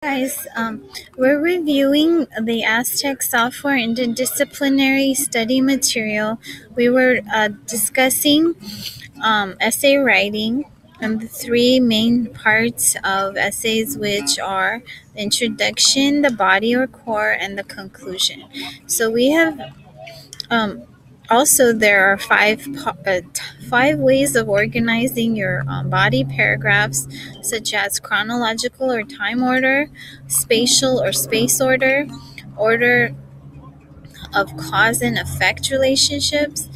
Guys, we're reviewing the Aztec software interdisciplinary study material. We were discussing essay writing and the three main parts of essays, which are the introduction, the body or core, and the conclusion. So we have um, also, there are five ways of organizing your body paragraphs, such as chronological or time order, spatial or space order, order of cause and effect relationships,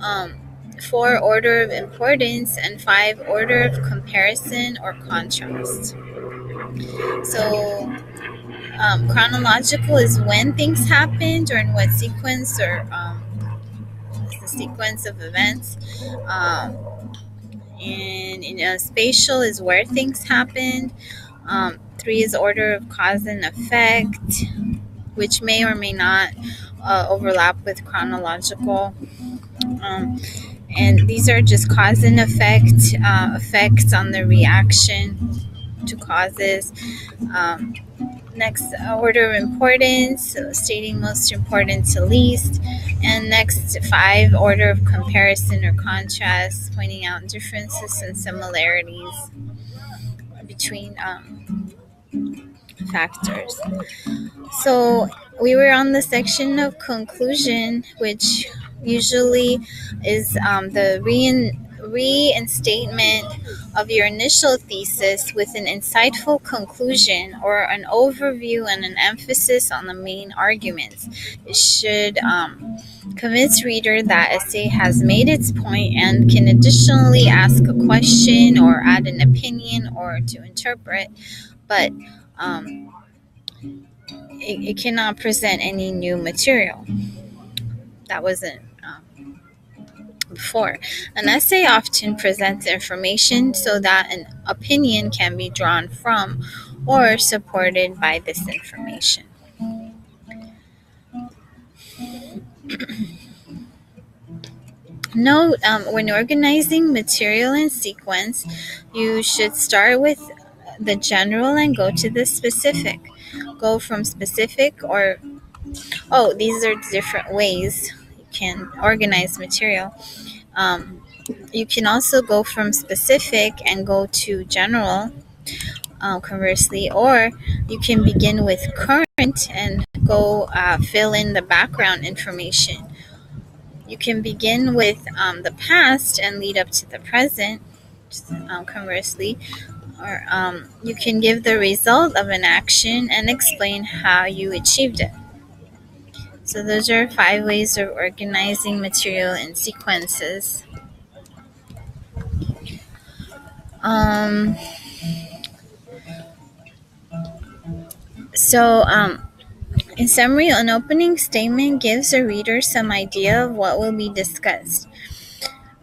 um, four order of importance, and five order of comparison or contrast. So, chronological is when things happened or in what sequence or the sequence of events. Um, and spatial is where things happened. Three is order of cause and effect, which may or may not overlap with chronological. Um, and these are just cause and effect, effects on the reaction to causes. Um, Next, order of importance, stating most important to least. And next, five, order of comparison or contrast, pointing out differences and similarities between factors. So, we were on the section of conclusion, which usually is the reinstatement of your initial thesis with an insightful conclusion or an overview and an emphasis on the main arguments. It should convince reader that essay has made its point and can additionally ask a question or add an opinion or to interpret, but it cannot present any new material that wasn't before. An essay often presents information so that an opinion can be drawn from or supported by this information. Note, when organizing material in sequence, you should start with the general and go to the specific. Go from specific these are different ways you can organize material. You can also go from specific and go to general, conversely, or you can begin with current and go fill in the background information. You can begin with the past and lead up to the present, conversely, or you can give the result of an action and explain how you achieved it. So those are five ways of organizing material in sequences. In summary, an opening statement gives a reader some idea of what will be discussed.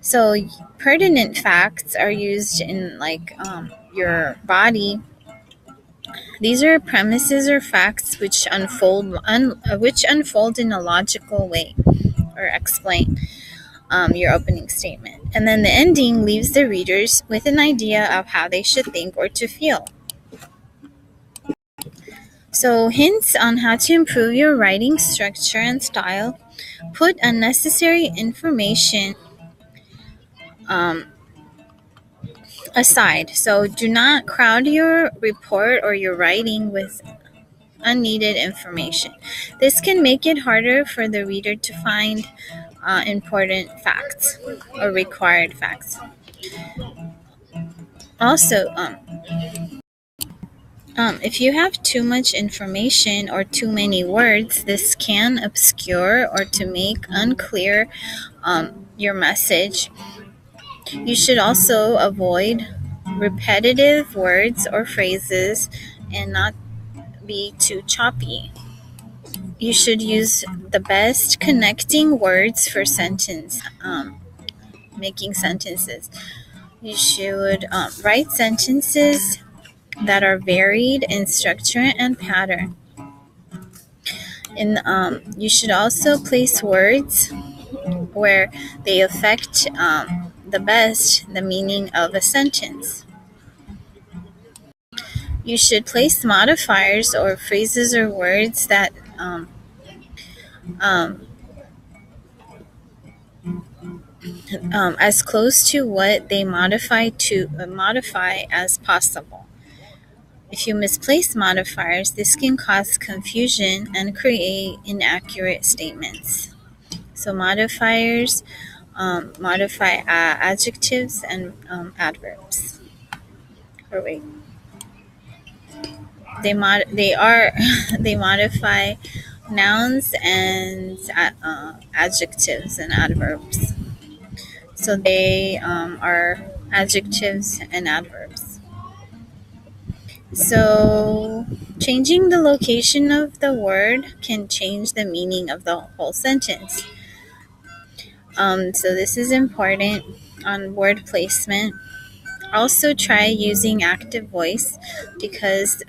So pertinent facts are used in your body. These are premises or facts which unfold in a logical way or explain your opening statement. And then the ending leaves the readers with an idea of how they should think or to feel. So hints on how to improve your writing structure and style. Put unnecessary information aside. So do not crowd your report or your writing with unneeded information. This can make it harder for the reader to find important facts or required facts. Also, if you have too much information or too many words, this can obscure or to make unclear your message. You should also avoid repetitive words or phrases and not be too choppy. You should use the best connecting words for making sentences. You should write sentences that are varied in structure and pattern. You should also place words where they affect the meaning of a sentence. You should place modifiers or phrases or words that um, as close to what they modify as possible. If you misplace modifiers, this can cause confusion and create inaccurate statements. So modifiers modify adjectives and adverbs. Or wait, they are they modify nouns and adjectives and adverbs. So they are adjectives and adverbs. So changing the location of the word can change the meaning of the whole sentence. So this is important on word placement. Also try using active voice because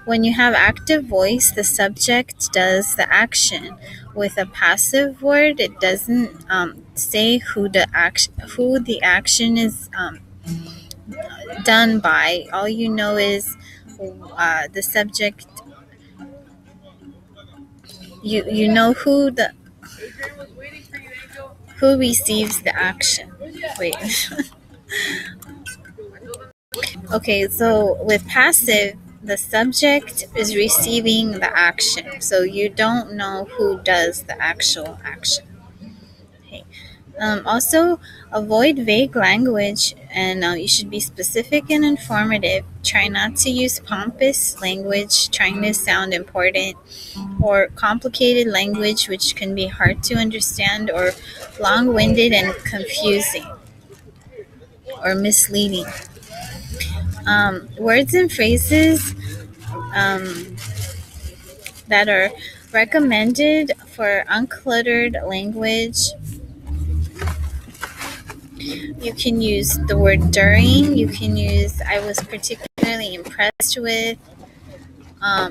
when you have active voice, the subject does the action. With a passive word, it doesn't say who the action is done by. All you know is the subject. You know who receives the action. Wait. Okay, so with passive, the subject is receiving the action, so you don't know who does the actual action. Okay. Also, avoid vague language, and you should be specific and informative. Try not to use pompous language, trying to sound important, or complicated language, which can be hard to understand, or long-winded and confusing, or misleading. Words and phrases that are recommended for uncluttered language. You can use the word during. You can use I was particularly impressed with.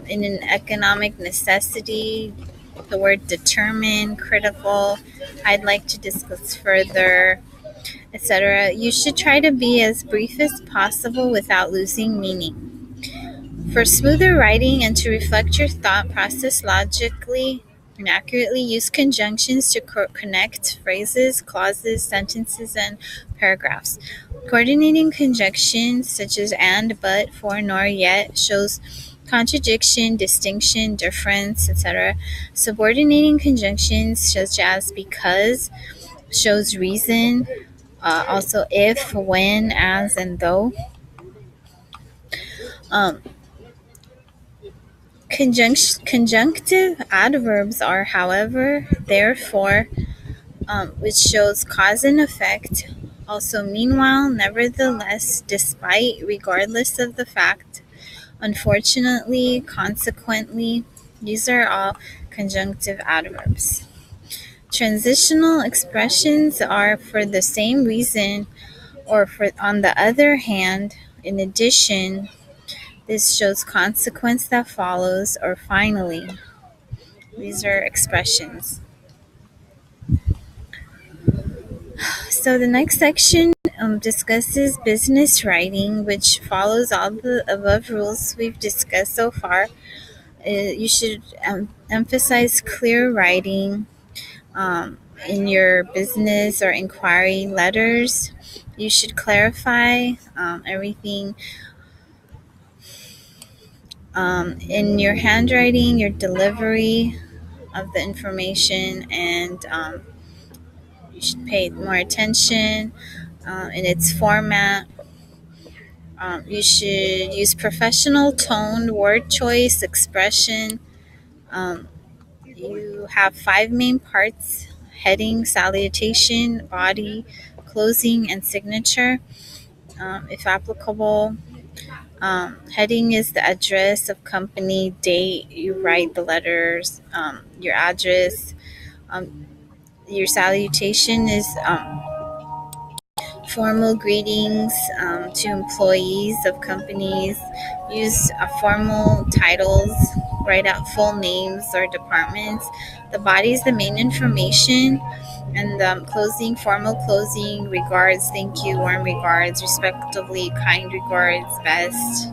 In an economic necessity, the word determine, critical, I'd like to discuss further, etc. You should try to be as brief as possible without losing meaning. For smoother writing and to reflect your thought process logically and accurately, use conjunctions to connect phrases, clauses, sentences, and paragraphs. Coordinating conjunctions such as and, but, for, nor, yet shows contradiction, distinction, difference, etc. Subordinating conjunctions such as because shows reason, also if, when, as, and though. Um, Conjunctive adverbs are, however, therefore, which shows cause and effect. Also, meanwhile, nevertheless, despite, regardless of the fact, unfortunately, consequently, these are all conjunctive adverbs. Transitional expressions are for the same reason, or for on the other hand, in addition. This shows consequence that follows, or finally. These are expressions. So the next section discusses business writing, which follows all the above rules we've discussed so far. You should emphasize clear writing in your business or inquiry letters. You should clarify everything in your handwriting, your delivery of the information, and you should pay more attention in its format. You should use professional tone, word choice, expression. You have 5 main parts: heading, salutation, body, closing, and signature, if applicable. Heading is the address of company, date, you write the letters, your address. Your salutation is formal greetings to employees of companies. Use formal titles, write out full names or departments. The body is the main information. And closing, formal closing, regards, thank you, warm regards, respectively, kind regards, best.